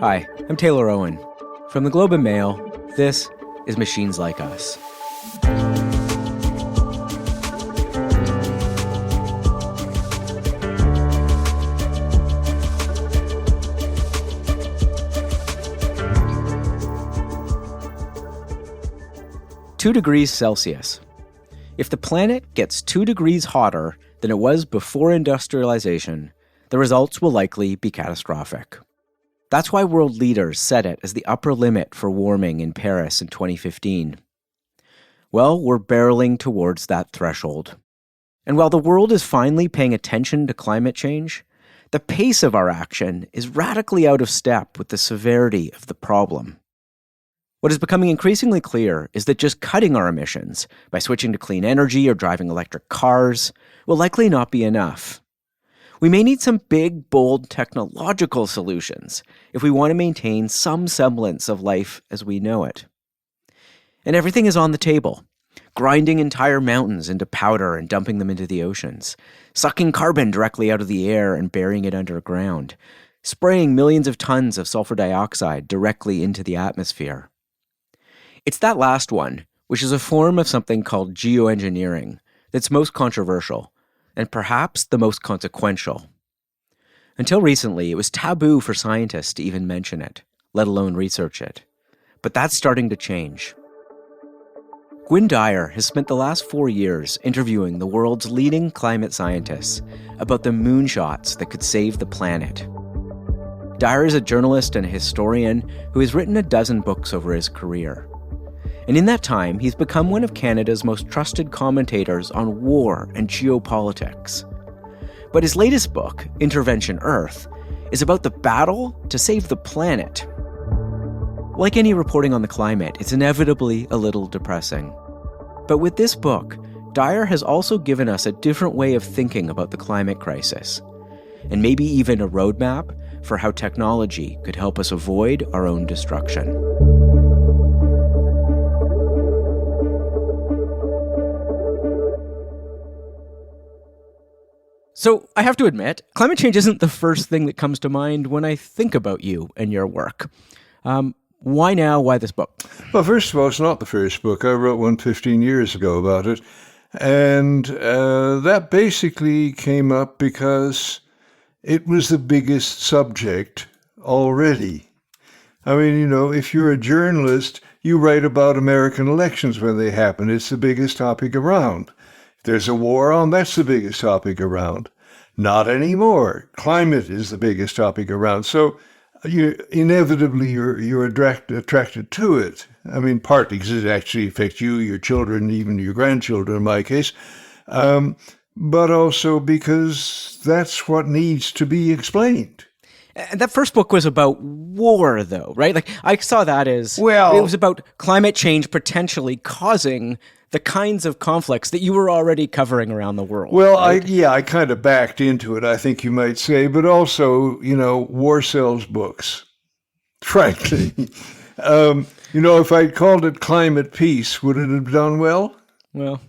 Hi, I'm Taylor Owen. From the Globe and Mail, this is Machines Like Us. Two degrees Celsius. If the planet gets 2 degrees hotter than it was before industrialization, the results will likely be catastrophic. That's why world leaders set it as the upper limit for warming in Paris in 2015. Well, we're barreling towards that threshold. And while the world is finally paying attention to climate change, the pace of our action is radically out of step with the severity of the problem. What is becoming increasingly clear is that just cutting our emissions by switching to clean energy or driving electric cars will likely not be enough. We may need some big, bold technological solutions if we want to maintain some semblance of life as we know it. And everything is on the table. Grinding entire mountains into powder and dumping them into the oceans, sucking carbon directly out of the air and burying it underground, spraying millions of tons of sulphur dioxide directly into the atmosphere. It's that last one, which is a form of something called geoengineering, that's most controversial, and perhaps the most consequential. Until recently, it was taboo for scientists to even mention it, let alone research it. But that's starting to change. Gwynne Dyer has spent the last 4 years interviewing the world's leading climate scientists about the moonshots that could save the planet. Dyer is a journalist and a historian who has written a dozen books over his career. And in that time, he's become one of Canada's most trusted commentators on war and geopolitics. But his latest book, Intervention Earth, is about the battle to save the planet. Like any reporting on the climate, it's inevitably a little depressing. But with this book, Dyer has also given us a different way of thinking about the climate crisis, and maybe even a roadmap for how technology could help us avoid our own destruction. So I have to admit, climate change isn't the first thing that comes to mind when I think about you and your work. Why now? Why this book? Well, first of all, it's not the first book. I wrote one 15 years ago about it. And that basically came up because it was the biggest subject already. I mean, you know, if you're a journalist, you write about American elections when they happen. It's the biggest topic around. If there's a war on, that's the biggest topic around. Not anymore. Climate is the biggest topic around. So you're attracted to it. I mean, partly because it actually affects you, your children, even your grandchildren in my case, but also because that's what needs to be explained. And that first book was about war, though, right? Like, I saw that as, well, it was about climate change potentially causing the kinds of conflicts that you were already covering around the world. Well, right? I kind of backed into it, I think you might say, but also, you know, war sells books, frankly. You know, if I'd called it Climate Peace, would it have done well? Well,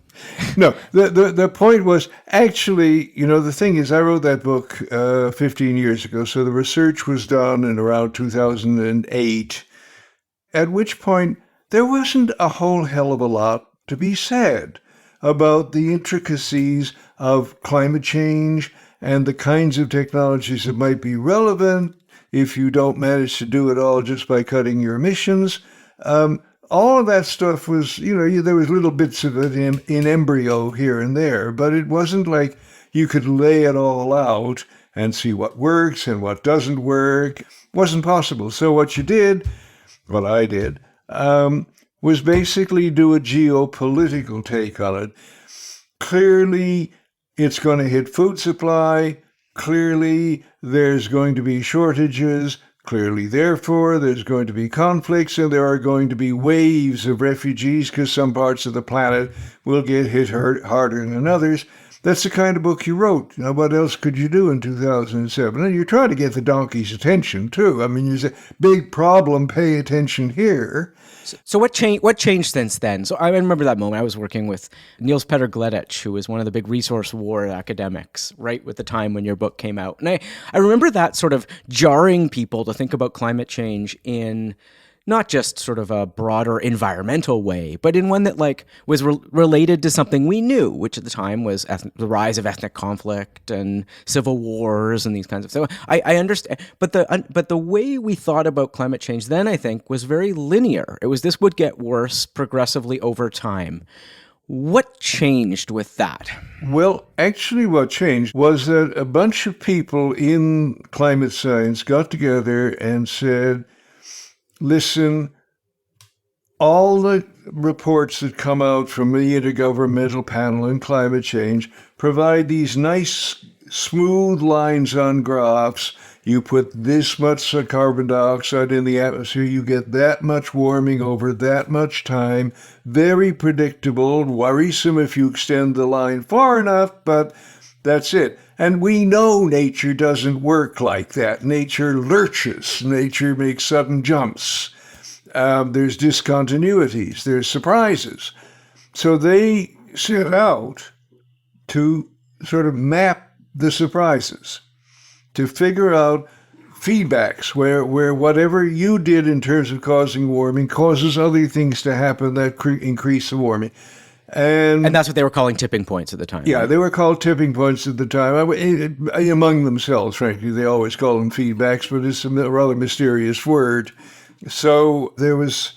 no, the point was actually, you know, the thing is, I wrote that book 15 years ago, so the research was done in around 2008, at which point there wasn't a whole hell of a lot to be said about the intricacies of climate change and the kinds of technologies that might be relevant if you don't manage to do it all just by cutting your emissions. All of that stuff was, you know, there was little bits of it in embryo here and there, but it wasn't like you could lay it all out and see what works and what doesn't work. It wasn't possible. So what you did, what I did, was basically do a geopolitical take on it. Clearly, it's going to hit food supply. Clearly, there's going to be shortages. Clearly, therefore, there's going to be conflicts, and there are going to be waves of refugees because some parts of the planet will get hit harder than others. That's the kind of book you wrote. Now, what else could you do in 2007? And you're trying to get the donkey's attention, too. I mean, you say, big problem, pay attention here. So what changed since then? So I remember that moment. I was working with Niels Petter Gleditsch, who was one of the big resource war academics, right with the time when your book came out. And I remember that sort of jarring people to think about climate change in not just sort of a broader environmental way, but in one that like was related to something we knew, which at the time was the rise of ethnic conflict and civil wars and these kinds of things. So I understand, but the way we thought about climate change then, I think, was very linear. It was this would get worse progressively over time. What changed with that? Well, actually what changed was that a bunch of people in climate science got together and said, listen, all the reports that come out from the Intergovernmental Panel on Climate Change provide these nice, smooth lines on graphs. You put this much carbon dioxide in the atmosphere, you get that much warming over that much time. Very predictable, worrisome if you extend the line far enough, but that's it. And we know nature doesn't work like that. Nature lurches. Nature makes sudden jumps. There's discontinuities. There's surprises. So they set out to sort of map the surprises, to figure out feedbacks where whatever you did in terms of causing warming causes other things to happen that increase the warming. And that's what they were calling tipping points at the time. Yeah, right? They were called tipping points at the time. Among themselves, frankly, they always call them feedbacks, but it's a rather mysterious word. So there was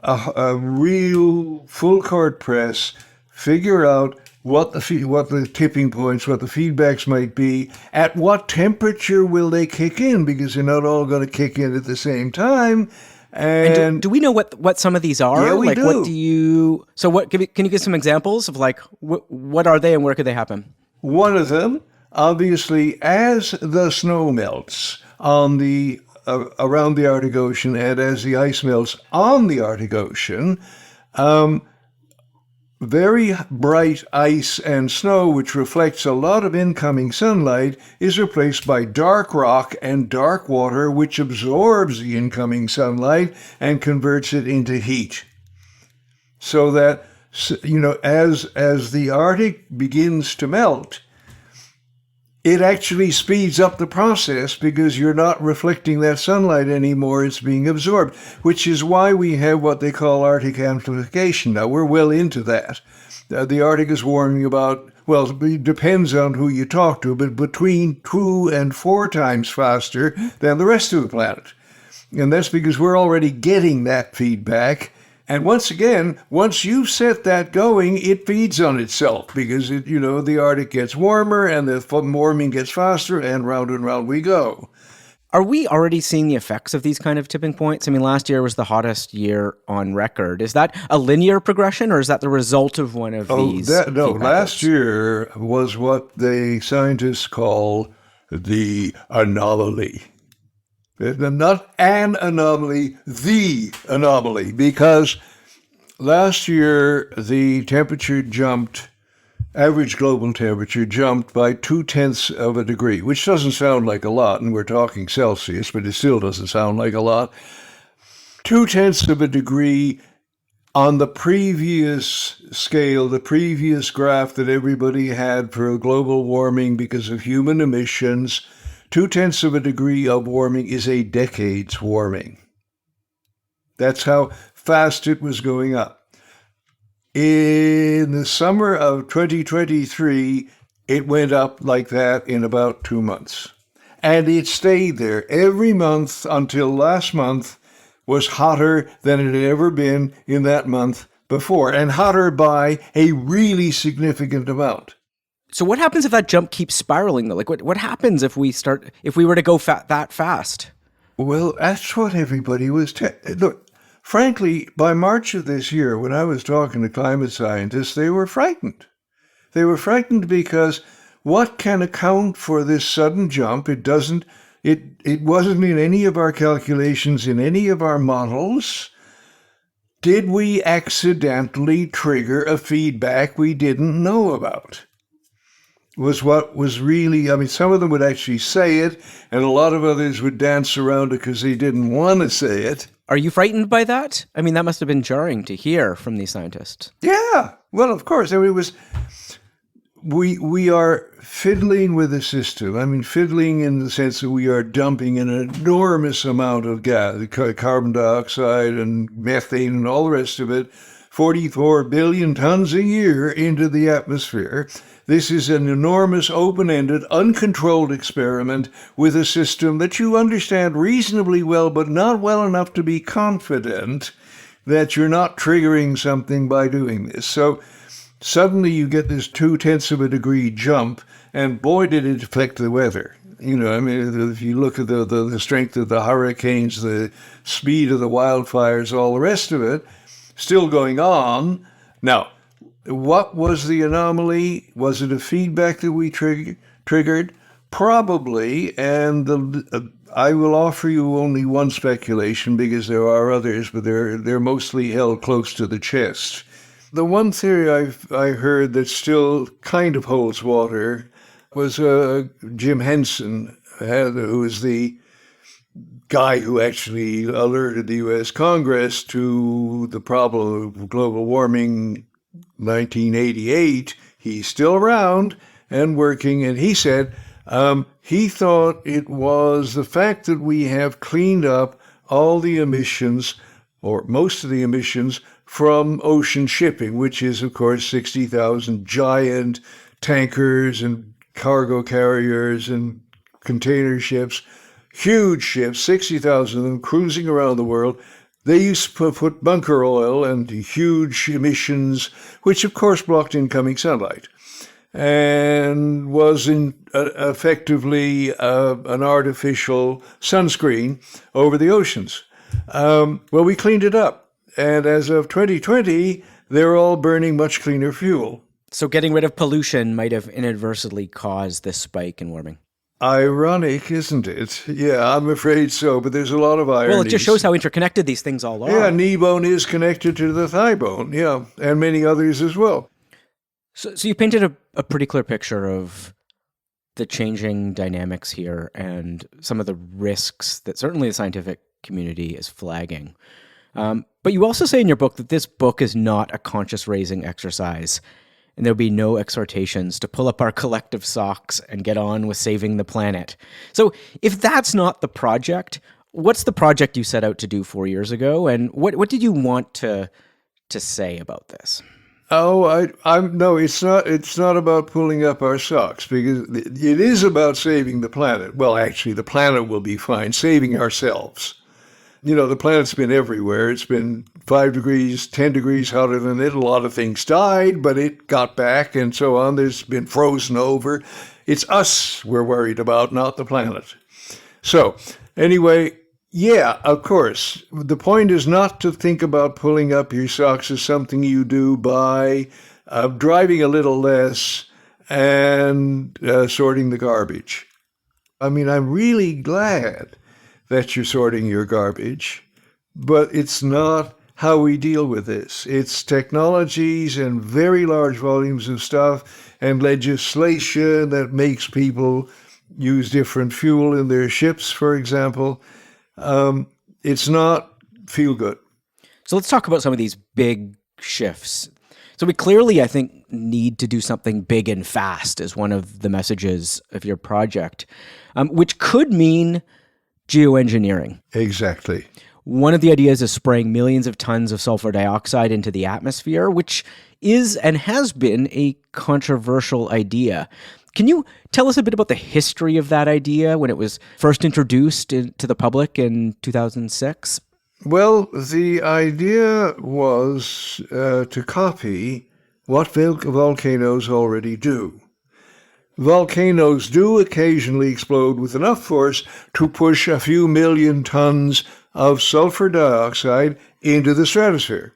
a real full-court press, figure out what the tipping points, what the feedbacks might be, at what temperature will they kick in, because they're not all going to kick in at the same time. And do we know what some of these are? Yeah, we do. What do you? So what? Can you give some examples of like what are they and where could they happen? One of them, obviously, as the snow melts on the around the Arctic Ocean and as the ice melts on the Arctic Ocean, very bright ice and snow, which reflects a lot of incoming sunlight, is replaced by dark rock and dark water, which absorbs the incoming sunlight and converts it into heat. So that, as the Arctic begins to melt, it actually speeds up the process because you're not reflecting that sunlight anymore, it's being absorbed, which is why we have what they call Arctic amplification. Now, we're well into that. The Arctic is warming it depends on who you talk to, but between 2 and 4 times faster than the rest of the planet. And that's because we're already getting that feedback. And once again, once you've set that going, it feeds on itself because the Arctic gets warmer and the warming gets faster, and round we go. Are we already seeing the effects of these kind of tipping points? I mean, last year was the hottest year on record. Is that a linear progression, or is that the result of one of these? Last year was what the scientists call the anomaly. Not an anomaly, the anomaly, because last year the average global temperature jumped by 0.2 of a degree, which doesn't sound like a lot, and we're talking Celsius, but it still doesn't sound like a lot. 0.2 of a degree on the previous scale, the previous graph that everybody had for global warming because of human emissions. 0.2 of a degree of warming is a decade's warming. That's how fast it was going up. In the summer of 2023, it went up like that in about 2 months. And it stayed there every month until last month was hotter than it had ever been in that month before, and hotter by a really significant amount. So what happens if that jump keeps spiraling though? Like what happens if we were to go that fast? Well, that's what everybody was look, frankly, by March of this year, when I was talking to climate scientists, they were frightened. They were frightened because what can account for this sudden jump? It wasn't in any of our calculations, in any of our models. Did we accidentally trigger a feedback we didn't know about? was what was really, I mean, some of them would actually say it, and a lot of others would dance around it because they didn't want to say it. Are you frightened by that? I mean, that must have been jarring to hear from these scientists. Yeah, well, of course. I mean, it was, we are fiddling with the system. I mean, fiddling in the sense that we are dumping an enormous amount of gas, carbon dioxide and methane and all the rest of it, 44 billion tons a year into the atmosphere. This is an enormous, open-ended, uncontrolled experiment with a system that you understand reasonably well, but not well enough to be confident that you're not triggering something by doing this. So suddenly you get this 0.2 of a degree jump, and boy, did it affect the weather. You know, I mean, if you look at the strength of the hurricanes, the speed of the wildfires, all the rest of it, still going on. Now, what was the anomaly? Was it a feedback that we triggered? Probably, and I will offer you only one speculation because there are others, but they're mostly held close to the chest. The one theory I heard that still kind of holds water was Jim Henson, who was the guy who actually alerted the U.S. Congress to the problem of global warming 1988. He's still around and working, and he said he thought it was the fact that we have cleaned up all the emissions, or most of the emissions, from ocean shipping, which is, of course, 60,000 giant tankers and cargo carriers and container ships, huge ships, 60,000 of them cruising around the world. They used to put bunker oil and huge emissions, which of course blocked incoming sunlight, and was effectively an artificial sunscreen over the oceans. Well, we cleaned it up, and as of 2020, they're all burning much cleaner fuel. So getting rid of pollution might have inadvertently caused this spike in warming. Ironic, isn't it? Yeah, I'm afraid so, but there's a lot of irony. Well, it just shows how interconnected these things all are. Yeah, knee bone is connected to the thigh bone, yeah, and many others as well. So you painted a pretty clear picture of the changing dynamics here and some of the risks that certainly the scientific community is flagging. But you also say in your book that this book is not a conscious-raising exercise, and there'll be no exhortations to pull up our collective socks and get on with saving the planet. So if that's not the project, what's the project you set out to do 4 years ago, and what did you want to say about this? Oh, no, it's not. It's not about pulling up our socks, because it is about saving the planet. Well, actually, the planet will be fine. Saving ourselves. You know, the planet's been everywhere. It's been 5 degrees, 10 degrees hotter than it. A lot of things died, but it got back and so on. There's been frozen over. It's us we're worried about, not the planet. So, anyway, yeah, of course. The point is not to think about pulling up your socks as something you do by driving a little less and sorting the garbage. I mean, I'm really glad that you're sorting your garbage, but it's not how we deal with this. It's technologies and very large volumes of stuff and legislation that makes people use different fuel in their ships, for example. It's not feel good. So let's talk about some of these big shifts. So we clearly, I think, need to do something big and fast as one of the messages of your project, which could mean geoengineering. Exactly. One of the ideas is spraying millions of tons of sulfur dioxide into the atmosphere, which is and has been a controversial idea. Can you tell us a bit about the history of that idea when it was first introduced to the public in 2006? Well, the idea was to copy what volcanoes already do. Volcanoes do occasionally explode with enough force to push a few million tons of sulfur dioxide into the stratosphere.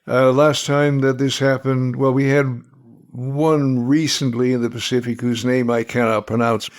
Last time that this happened, well, we had one recently in the Pacific whose name I cannot pronounce.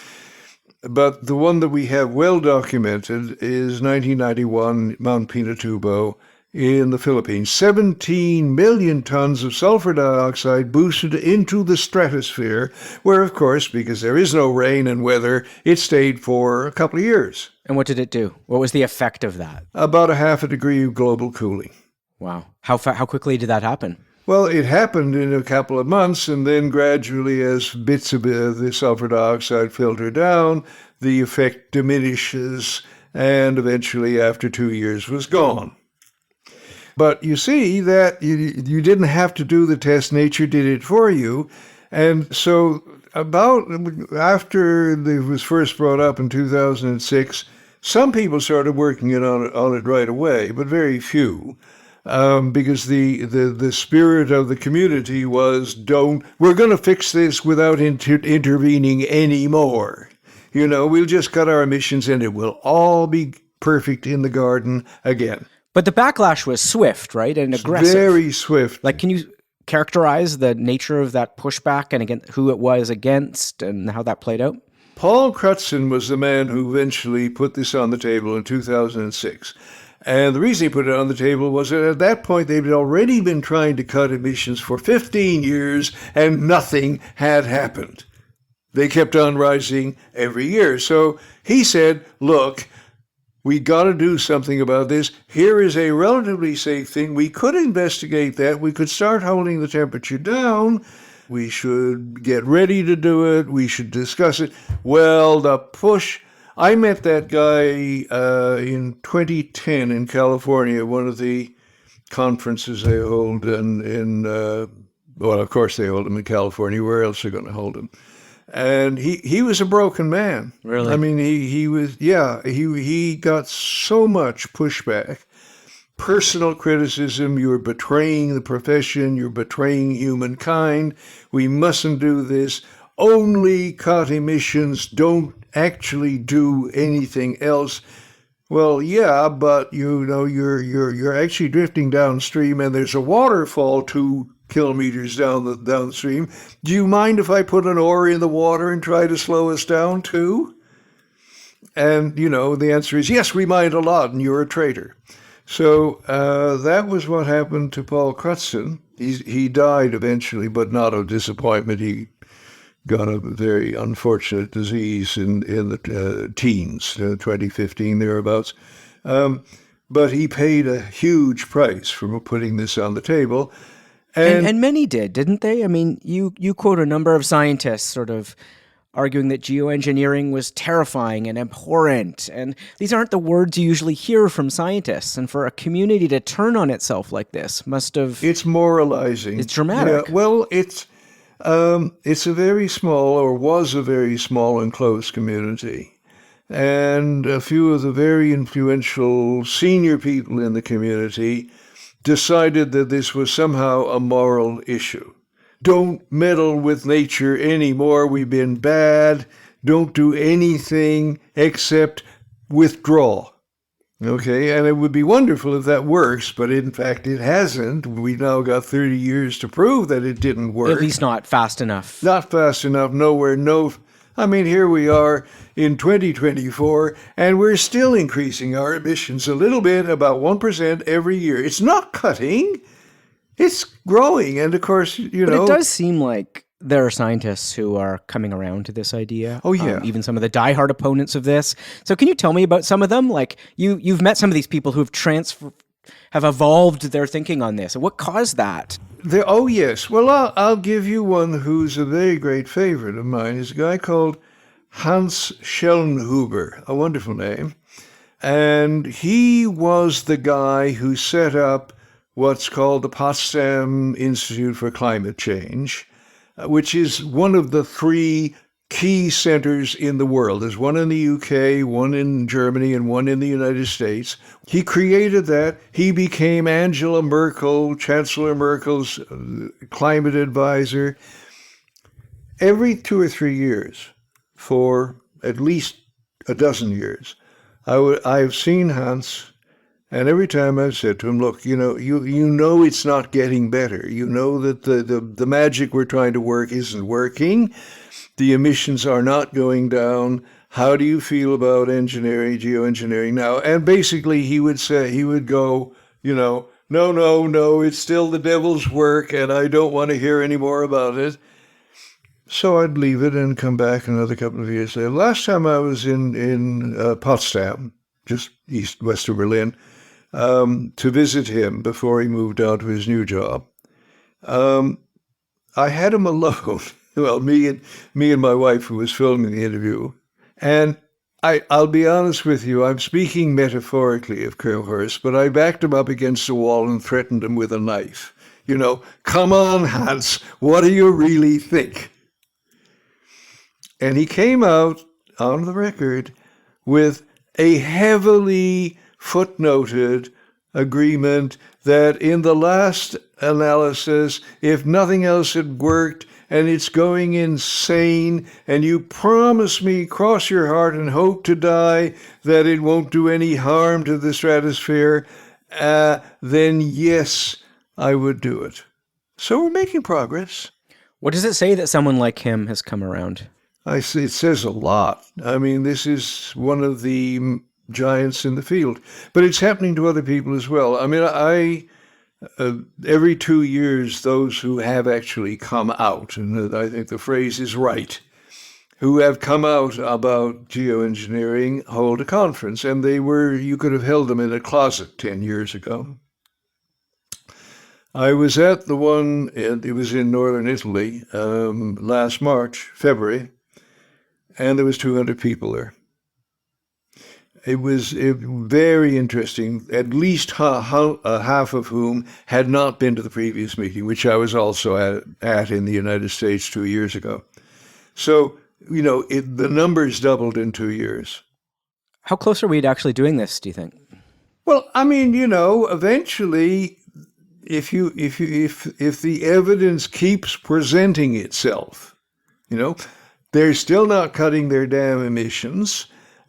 But the one that we have well documented is 1991, Mount Pinatubo, in the Philippines. 17 million tons of sulfur dioxide boosted into the stratosphere, where, of course, because there is no rain and weather, it stayed for a couple of years. And what did it do? What was the effect of that? About a half a degree of global cooling. Wow. How quickly did that happen? Well, it happened in a couple of months, and then gradually, as bits of the sulfur dioxide filter down, the effect diminishes, and eventually, after 2 years, was gone. But you see that you didn't have to do the test. Nature did it for you. And so about after it was first brought up in 2006, some people started working on it right away, but very few. Because the spirit of the community was, we're going to fix this without intervening anymore. We'll just cut our emissions and it will all be perfect in the garden again. But the backlash was swift, right? And aggressive. Very swift. Like, can you characterize the nature of that pushback and again, who it was against and how that played out? Paul Crutzen was the man who eventually put this on the table in 2006. And the reason he put it on the table was that at that point they'd already been trying to cut emissions for 15 years and nothing had happened. They kept on rising every year. So he said, look, we got to do something about this. Here is a relatively safe thing. We could investigate that. We could start holding the temperature down. We should get ready to do it. We should discuss it. Well, the push. I met that guy in 2010 in California, one of the conferences they hold well, of course they hold them in California. Where else are they going to hold them? And he was a broken man. Really? I mean, he got so much pushback, personal criticism. You're betraying the profession. You're betraying humankind. We mustn't do this. Only cut emissions. Don't actually do anything else. Well, yeah, but you're actually drifting downstream, and there's a waterfall 2 kilometers down the stream. Do you mind if I put an oar in the water and try to slow us down too? And the answer is yes, we mind a lot, and you're a traitor. So that was what happened to Paul Crutzen. He died eventually, but not of disappointment. He got a very unfortunate disease in the teens, 2015 thereabouts. But he paid a huge price for putting this on the table. And many did, didn't they? I mean, you quote a number of scientists sort of arguing that geoengineering was terrifying and abhorrent. And these aren't the words you usually hear from scientists. And for a community to turn on itself like this must have... It's moralizing. It's dramatic. Yeah, well, it's a very small, or was a very small and close community. And a few of the very influential senior people in the community decided that this was somehow a moral issue. Don't meddle with nature anymore. We've been bad. Don't do anything except withdraw. Okay, and it would be wonderful if that works, but in fact it hasn't. We've now got 30 years to prove that it didn't work. At least not fast enough. Not fast enough, nowhere, I mean, here we are in 2024, and we're still increasing our emissions a little bit, about 1% every year. It's not cutting, it's growing. And of course, But it does seem like there are scientists who are coming around to this idea. Oh, yeah. Even some of the diehard opponents of this. So can you tell me about some of them? Like, you've met some of these people who have evolved their thinking on this. What caused that? Oh, yes. Well, I'll give you one who's a very great favorite of mine. He's a guy called Hans Schellnhuber, a wonderful name. And he was the guy who set up what's called the Potsdam Institute for Climate Change, which is one of the 3 key centers in the world. There's one in the UK, one in Germany, and one in the United States. He created that. He became Angela Merkel, Chancellor Merkel's climate advisor. Every 2 or 3 years, for at least a dozen years, I've seen Hans, and every time I've said to him, look, you know it's not getting better. You know that the magic we're trying to work isn't working. The emissions are not going down. How do you feel about geoengineering now? And basically he would go, No, it's still the devil's work and I don't want to hear any more about it. So I'd leave it and come back another couple of years later. Last time I was in Potsdam, just west of Berlin, to visit him before he moved on to his new job. I had him alone. Well, me and my wife, who was filming the interview, and I'll be honest with you, I'm speaking metaphorically, of course, but I backed him up against the wall and threatened him with a knife. Come on, Hans, what do you really think? And he came out on the record with a heavily footnoted agreement that in the last analysis, if nothing else had worked and it's going insane, and you promise me, cross your heart and hope to die, that it won't do any harm to the stratosphere, then yes, I would do it. So we're making progress. What does it say that someone like him has come around? It says a lot. I mean, this is one of the giants in the field, but it's happening to other people as well. I mean, every 2 years, those who have actually come out, and I think the phrase is right, who have come out about geoengineering, hold a conference, and you could have held them in a closet 10 years ago. I was at the one, it was in northern Italy, last February, and there was 200 people there. It was very interesting, at least half of whom had not been to the previous meeting, which I was also at in the United States 2 years ago. So, the numbers doubled in 2 years. How close are we to actually doing this, do you think? Well, I mean, eventually, if the evidence keeps presenting itself, they're still not cutting their damn emissions,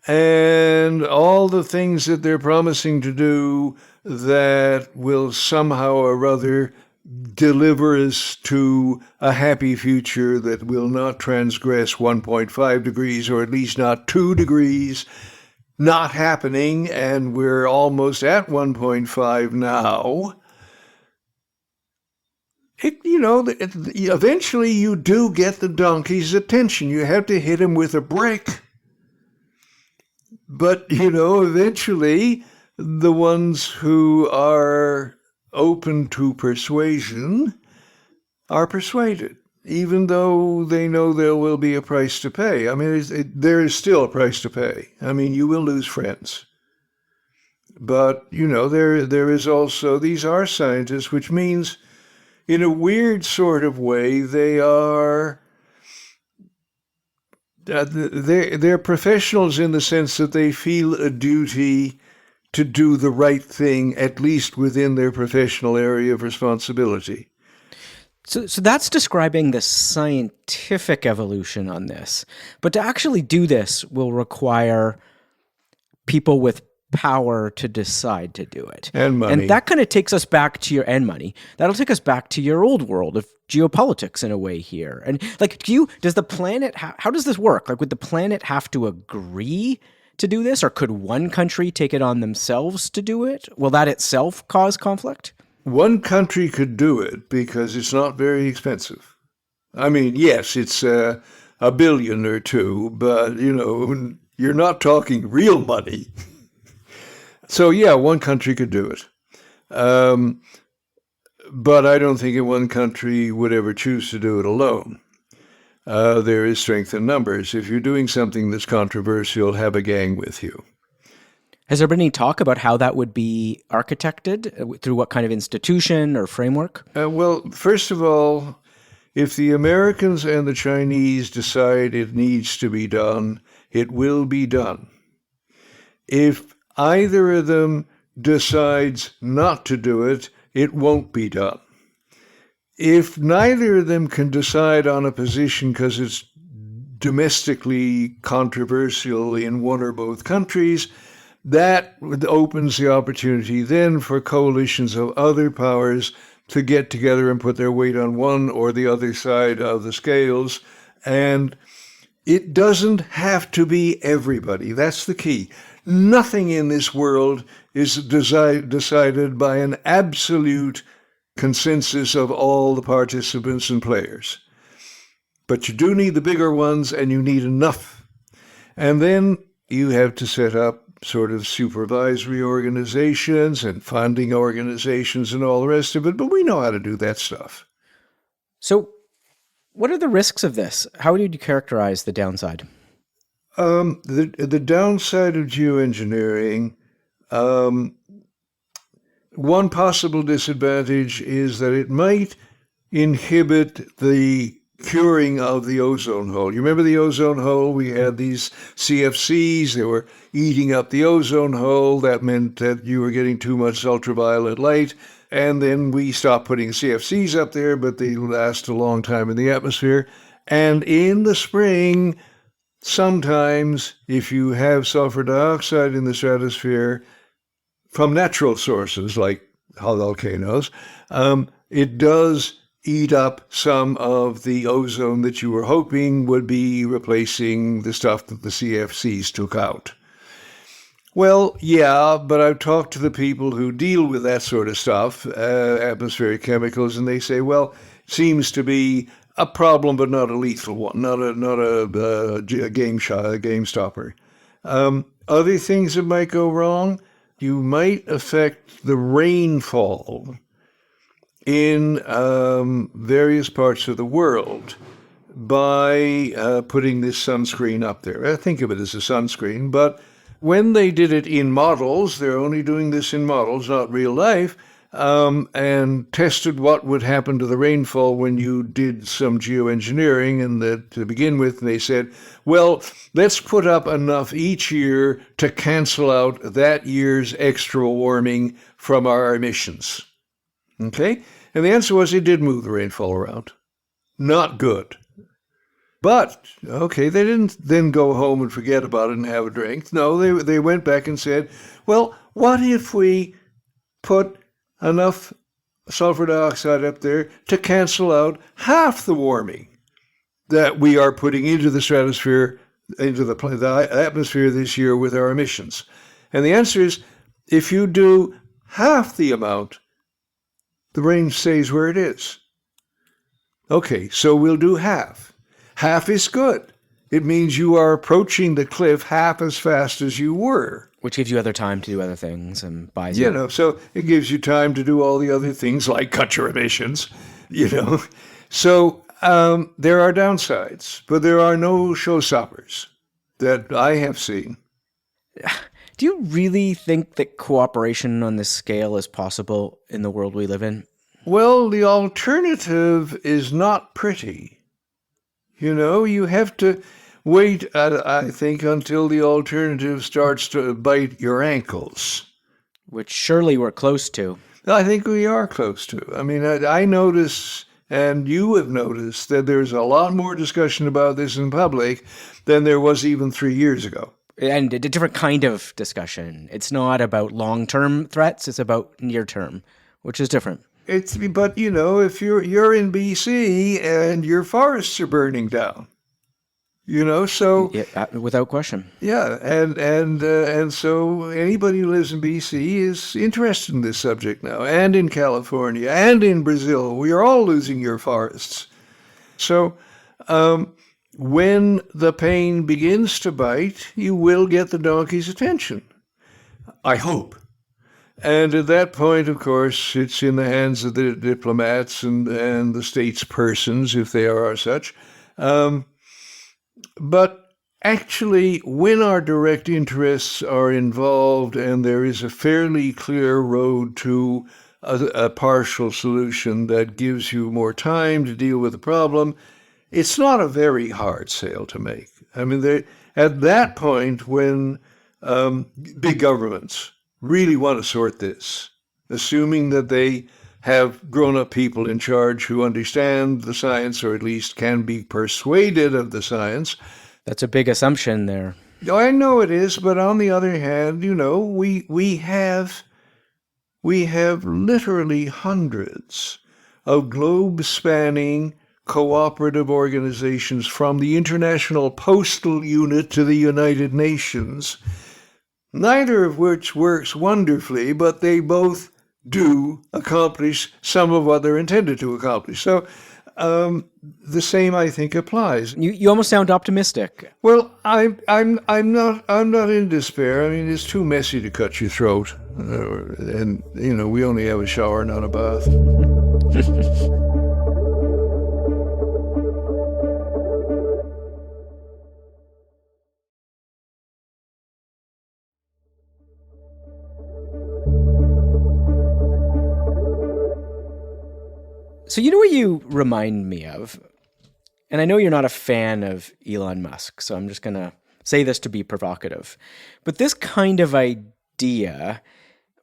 and all the things that they're promising to do that will somehow or other deliver us to a happy future that will not transgress 1.5 degrees, or at least not 2 degrees, not happening, and we're almost at 1.5 now. Eventually you do get the donkey's attention. You have to hit him with a brick. But, eventually the ones who are open to persuasion are persuaded, even though they know there will be a price to pay. I mean, there is still a price to pay. I mean, you will lose friends. But, there is also, these are scientists, which means, in a weird sort of way, they're professionals in the sense that they feel a duty to do the right thing, at least within their professional area of responsibility. So that's describing the scientific evolution on this. But to actually do this will require people with power to decide to do it. And money. And that kind of takes us back to money. That'll take us back to your old world of geopolitics in a way here. And does the planet, how does this work? Like, would the planet have to agree to do this? Or could one country take it on themselves to do it? Will that itself cause conflict? One country could do it because it's not very expensive. I mean, yes, it's $1 billion or $2 billion, but, you're not talking real money. So, yeah, one country could do it. But I don't think one country would ever choose to do it alone. There is strength in numbers. If you're doing something that's controversial, have a gang with you. Has there been any talk about how that would be architected? Through what kind of institution or framework? Well, first of all, if the Americans and the Chinese decide it needs to be done, it will be done. If either of them decides not to do it, it won't be done. If neither of them can decide on a position because it's domestically controversial in one or both countries, that opens the opportunity then for coalitions of other powers to get together and put their weight on one or the other side of the scales. And it doesn't have to be everybody. That's the key. Nothing in this world is decided by an absolute consensus of all the participants and players. But you do need the bigger ones, and you need enough. And then you have to set up sort of supervisory organizations and funding organizations and all the rest of it, but we know how to do that stuff. So what are the risks of this? How would you characterize the downside? The downside of geoengineering, one possible disadvantage is that it might inhibit the curing of the ozone hole. You remember the ozone hole? We had these CFCs. They were eating up the ozone hole. That meant that you were getting too much ultraviolet light. And then we stopped putting CFCs up there, but they last a long time in the atmosphere. And in the spring, sometimes if you have sulfur dioxide in the stratosphere from natural sources like volcanoes, it does eat up some of the ozone that you were hoping would be replacing the stuff that the CFCs took out. Well, yeah, but I've talked to the people who deal with that sort of stuff, atmospheric chemicals, and they say, well, it seems to be a problem, but not a lethal one, not a game stopper. Other things that might go wrong, you might affect the rainfall in various parts of the world by putting this sunscreen up there. I think of it as a sunscreen, but when they did it in models, they're only doing this in models, not real life, and tested what would happen to the rainfall when you did some geoengineering. And that to begin with, they said, well, let's put up enough each year to cancel out that year's extra warming from our emissions. Okay? And the answer was it did move the rainfall around. Not good. But, okay, they didn't then go home and forget about it and have a drink. No, they went back and said, well, what if we put enough sulfur dioxide up there to cancel out half the warming that we are putting into the stratosphere, into the atmosphere this year with our emissions? And the answer is, if you do half the amount, the range stays where it is. Okay, so we'll do half. Half is good. It means you are approaching the cliff half as fast as you were. Which gives you other time to do other things and buys you. So it gives you time to do all the other things like cut your emissions, So there are downsides, but there are no showstoppers that I have seen. Do you really think that cooperation on this scale is possible in the world we live in? Well, the alternative is not pretty. You have to wait, I think, until the alternative starts to bite your ankles. Which surely we're close to. I think we are close to. I mean, I notice, and you have noticed, that there's a lot more discussion about this in public than there was even 3 years ago. And a different kind of discussion. It's not about long-term threats, it's about near-term, which is different. But if you're in BC and your forests are burning down, so yeah, without question. Yeah, and so anybody who lives in BC is interested in this subject now, and in California, and in Brazil. We are all losing your forests. So when the pain begins to bite, you will get the donkey's attention. I hope. And at that point, of course, it's in the hands of the diplomats and the statespersons, if they are such. But actually, when our direct interests are involved and there is a fairly clear road to a partial solution that gives you more time to deal with the problem, it's not a very hard sale to make. I mean, at that point, when big governments really want to sort this, assuming that they have grown-up people in charge who understand the science, or at least can be persuaded of the science. That's a big assumption there. I know it is, but on the other hand, we have literally hundreds of globe-spanning cooperative organizations, from the International Postal Unit to the United Nations, neither of which works wonderfully, but they both do accomplish some of what they're intended to accomplish. So the same, I think, applies. You almost sound optimistic. Well, I'm not in despair. I mean, it's too messy to cut your throat, and we only have a shower, not a bath. So you know what you remind me of? And I know you're not a fan of Elon Musk, so I'm just going to say this to be provocative. But this kind of idea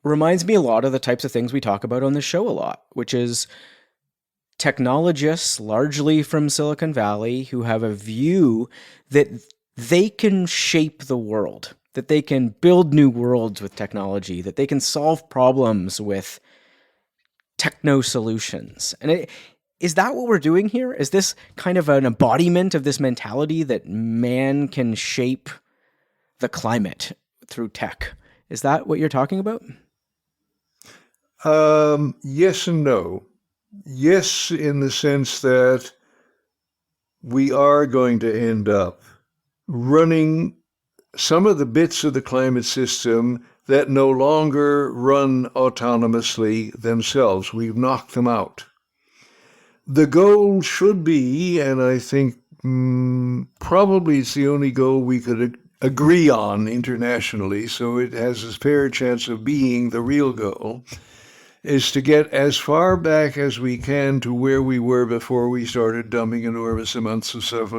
reminds me a lot of the types of things we talk about on this show a lot, which is technologists, largely from Silicon Valley, who have a view that they can shape the world, that they can build new worlds with technology, that they can solve problems with techno-solutions. And is that what we're doing here? Is this kind of an embodiment of this mentality that man can shape the climate through tech? Is that what you're talking about? Yes and no. Yes, in the sense that we are going to end up running some of the bits of the climate system that no longer run autonomously themselves. We've knocked them out. The goal should be, and I think probably it's the only goal we could agree on internationally, so it has a fair chance of being the real goal, is to get as far back as we can to where we were before we started dumping enormous amounts of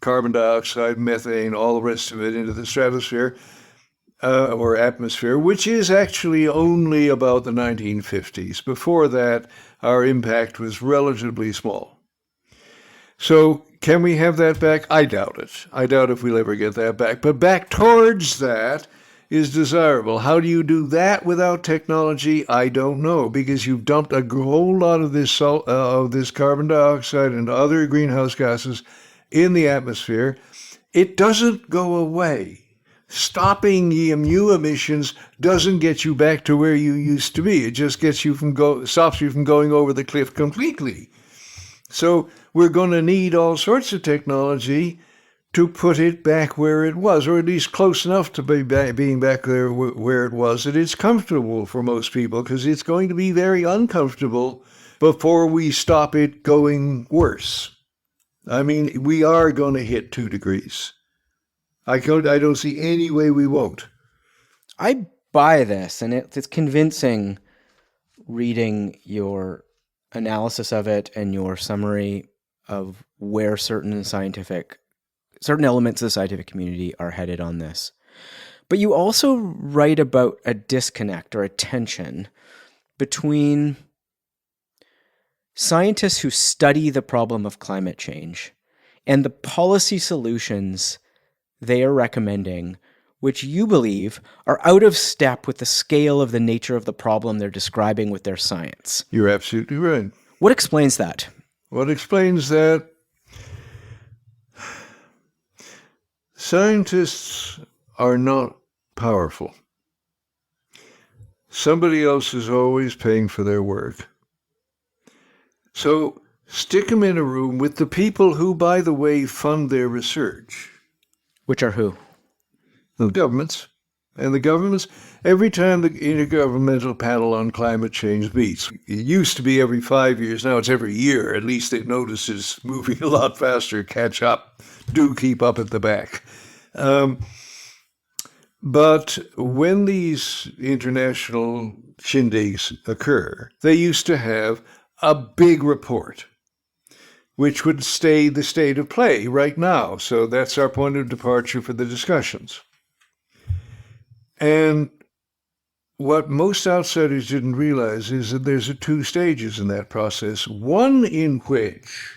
carbon dioxide, methane, all the rest of it into the stratosphere or atmosphere, which is actually only about the 1950s. Before that, our impact was relatively small. So can we have that back? I doubt it. I doubt if we'll ever get that back. But back towards that is desirable. How do you do that without technology? I don't know, because you've dumped a whole lot of this carbon dioxide and other greenhouse gases in the atmosphere. It doesn't go away. Stopping EMU emissions doesn't get you back to where you used to be. It just gets you stops you from going over the cliff completely. So we're going to need all sorts of technology to put it back where it was, or at least close enough to being back there where it was that it's comfortable for most people, because it's going to be very uncomfortable before we stop it going worse. I mean, we are going to hit 2 degrees. I don't see any way we won't. I buy this, and it's convincing reading your analysis of it and your summary of where certain elements of the scientific community are headed on this. But you also write about a disconnect or a tension between scientists who study the problem of climate change and the policy solutions they are recommending, which you believe are out of step with the scale of the nature of the problem they're describing with their science. You're absolutely right. What explains that? What explains that? Scientists are not powerful. Somebody else is always paying for their work. So stick them in a room with the people who, by the way, fund their research. Which are who? The governments. And the governments, every time the Intergovernmental Panel on Climate Change meets, it used to be every 5 years, now it's every year. At least they notice it's moving a lot faster. Catch up. Do keep up at the back. But when these international shindigs occur, they used to have a big report, which would stay the state of play right now. So that's our point of departure for the discussions. And what most outsiders didn't realize is that there's 2 stages in that process. One in which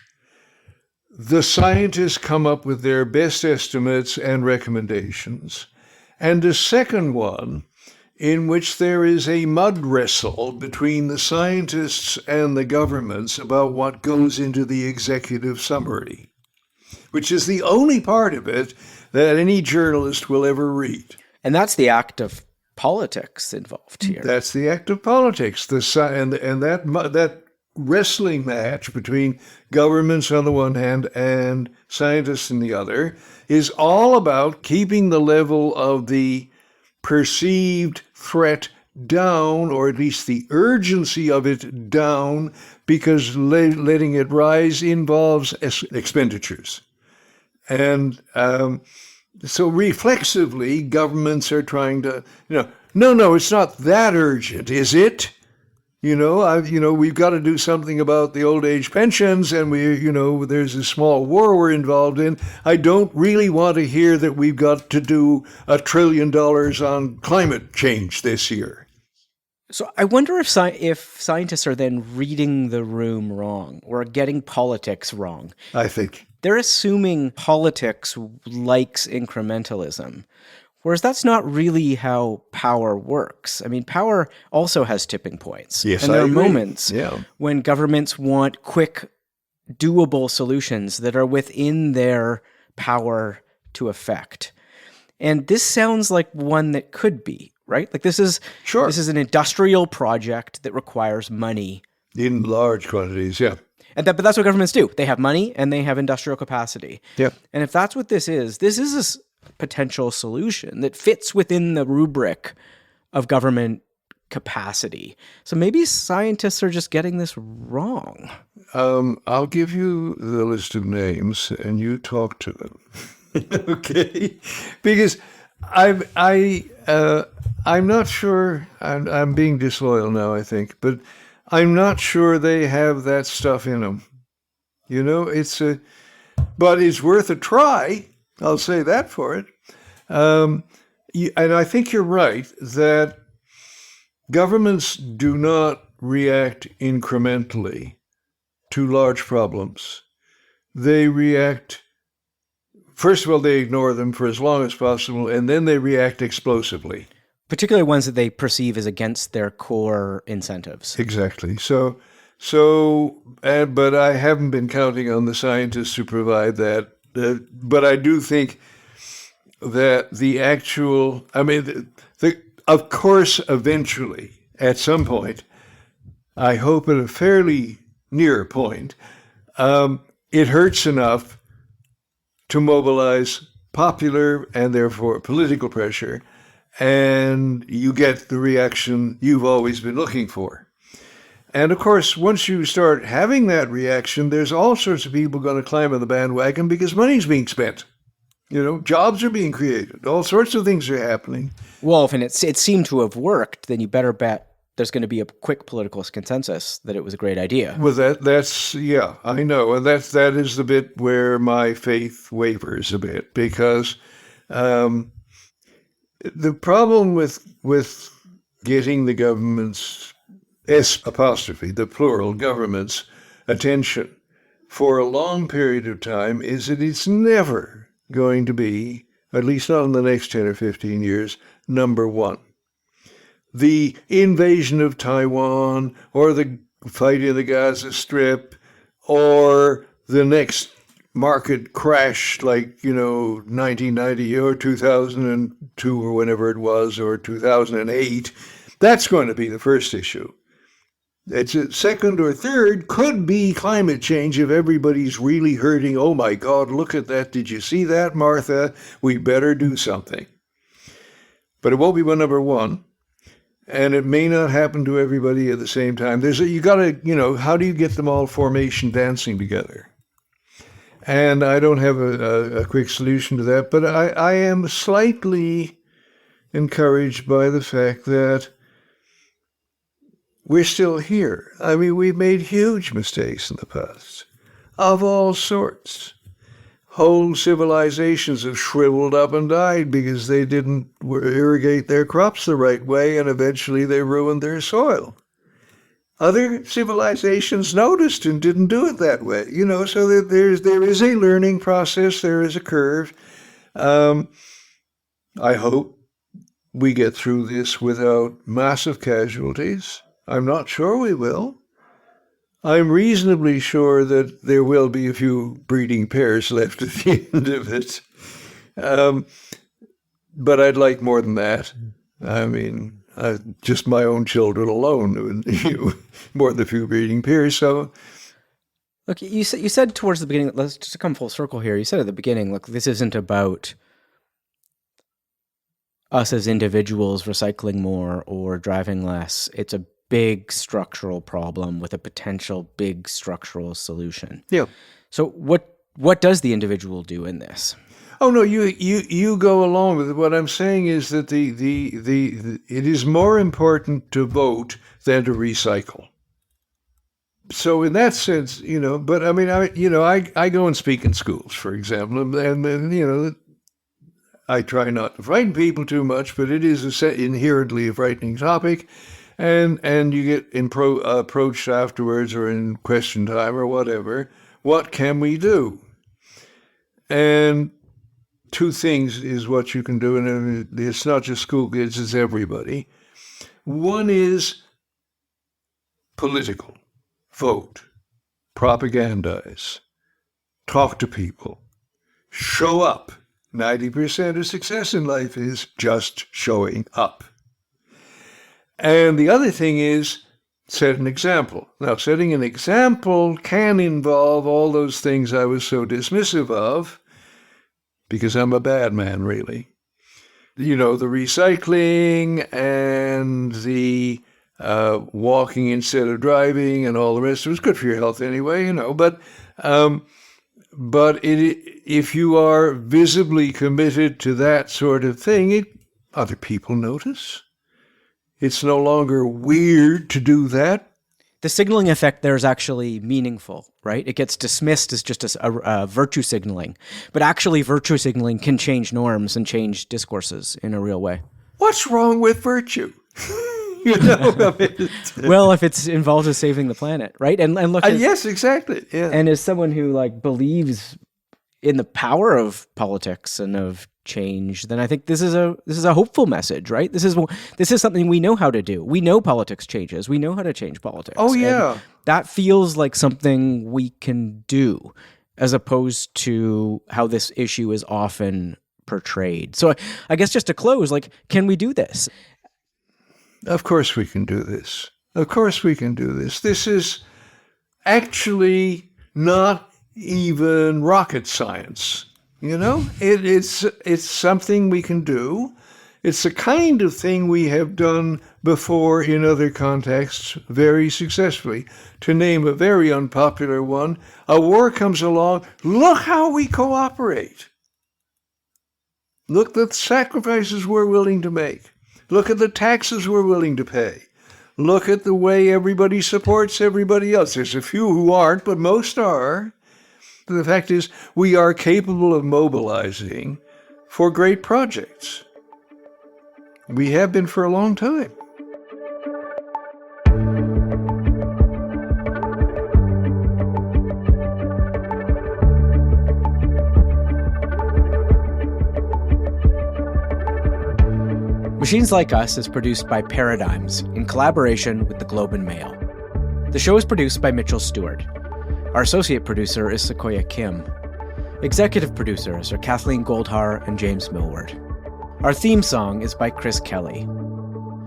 the scientists come up with their best estimates and recommendations, and a second one in which there is a mud wrestle between the scientists and the governments about what goes into the executive summary, which is the only part of it that any journalist will ever read. And that's the act of politics involved here. That's the act of politics. And that wrestling match between governments on the one hand and scientists on the other is all about keeping the level of the perceived threat down, or at least the urgency of it down, because letting it rise involves expenditures. And so reflexively, governments are trying to, no, it's not that urgent, is it? We've got to do something about the old age pensions, and there's a small war we're involved in. I don't really want to hear that we've got to do $1 trillion on climate change this year. So I wonder if scientists are then reading the room wrong or getting politics wrong. I think they're assuming politics likes incrementalism. Whereas that's not really how power works. I mean, power also has tipping points. Yes, and there I are agree. moments when governments want quick, doable solutions that are within their power to affect. And this sounds like one that could be, right? Like this is an industrial project that requires money. In large quantities, yeah. But that's what governments do. They have money and they have industrial capacity. Yeah. And if that's what this is a potential solution that fits within the rubric of government capacity. So maybe scientists are just getting this wrong. I'll give you the list of names and you talk to them. Okay? Because I'm not sure, I'm being disloyal now, I think, but I'm not sure they have that stuff in them. But it's worth a try. I'll say that for it. And I think you're right that governments do not react incrementally to large problems. They react, first of all, they ignore them for as long as possible, and then they react explosively. Particularly ones that they perceive as against their core incentives. Exactly. But I haven't been counting on the scientists to provide that. But I do think that of course, eventually, at some point, I hope at a fairly near point, it hurts enough to mobilize popular and therefore political pressure, and you get the reaction you've always been looking for. And of course, once you start having that reaction, there's all sorts of people going to climb on the bandwagon because money's being spent. Jobs are being created. All sorts of things are happening. Well, if it seemed to have worked, then you better bet there's going to be a quick political consensus that it was a great idea. Well, that's I know. And that is the bit where my faith wavers a bit, because the problem with getting the government's the plural government's attention for a long period of time is that it's never going to be, at least not in the next 10 or 15 years, number one. The invasion of Taiwan, or the fight in the Gaza Strip, or the next market crash like, 1990 or 2002 or whenever it was, or 2008, that's going to be the first issue. It's a second or third could be climate change if everybody's really hurting. Oh my God, look at that. Did you see that, Martha? We better do something. But it won't be number one. And it may not happen to everybody at the same time. You got to, how do you get them all formation dancing together? And I don't have a quick solution to that, but I am slightly encouraged by the fact that we're still here. I mean, we've made huge mistakes in the past, of all sorts. Whole civilizations have shriveled up and died because they didn't irrigate their crops the right way, and eventually they ruined their soil. Other civilizations noticed and didn't do it that way, so that there is a learning process, there is a curve. I hope we get through this without massive casualties. I'm not sure we will. I'm reasonably sure that there will be a few breeding pairs left at the end of it. But I'd like more than that. I mean, just my own children alone, more than a few breeding pairs. So, look, you said towards the beginning. Let's just come full circle here. You said at the beginning, look, this isn't about us as individuals recycling more or driving less. It's a big structural problem with a potential big structural solution. Yeah. So what does the individual do in this? Oh no, you go along with it. What I'm saying is that it is more important to vote than to recycle. So in that sense, but I mean, I go and speak in schools, for example, and I try not to frighten people too much, but it is inherently a frightening topic, and you get approached afterwards or in question time or whatever. What can we do? And two things is what you can do, and it's not just school kids, it's everybody. One is political. Vote. Propagandize. Talk to people. Show up. 90% of success in life is just showing up. And the other thing is set an example. Now, setting an example can involve all those things I was so dismissive of, because I'm a bad man, really. The recycling and the walking instead of driving and all the rest. It was good for your health anyway, But if you are visibly committed to that sort of thing, other people notice. It's no longer weird to do that. The signaling effect there is actually meaningful, right? It gets dismissed as just a virtue signaling. But actually, virtue signaling can change norms and change discourses in a real way. What's wrong with virtue? Well, if it's involved in saving the planet, right? And look, yes, exactly. Yeah. And as someone who believes in the power of politics and of change, then I think this is a hopeful message, right? This is something we know how to do. We know politics changes. We know how to change politics. Oh yeah, and that feels like something we can do, as opposed to how this issue is often portrayed. So I guess just to close, can we do this? Of course we can do this. Of course we can do this. This is actually not even rocket science. It's something we can do. It's the kind of thing we have done before in other contexts very successfully. To name a very unpopular one, a war comes along, look how we cooperate. Look at the sacrifices we're willing to make. Look at the taxes we're willing to pay. Look at the way everybody supports everybody else. There's a few who aren't, but most are. The fact is, we are capable of mobilizing for great projects. We have been for a long time. Machines Like Us is produced by Paradigms in collaboration with the Globe and Mail. The show is produced by Mitchell Stewart. Our associate producer is Sequoia Kim. Executive producers are Kathleen Goldhar and James Millward. Our theme song is by Chris Kelly.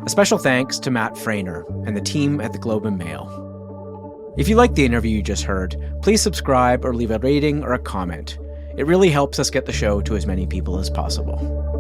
A special thanks to Matt Frainer and the team at the Globe and Mail. If you liked the interview you just heard, please subscribe or leave a rating or a comment. It really helps us get the show to as many people as possible.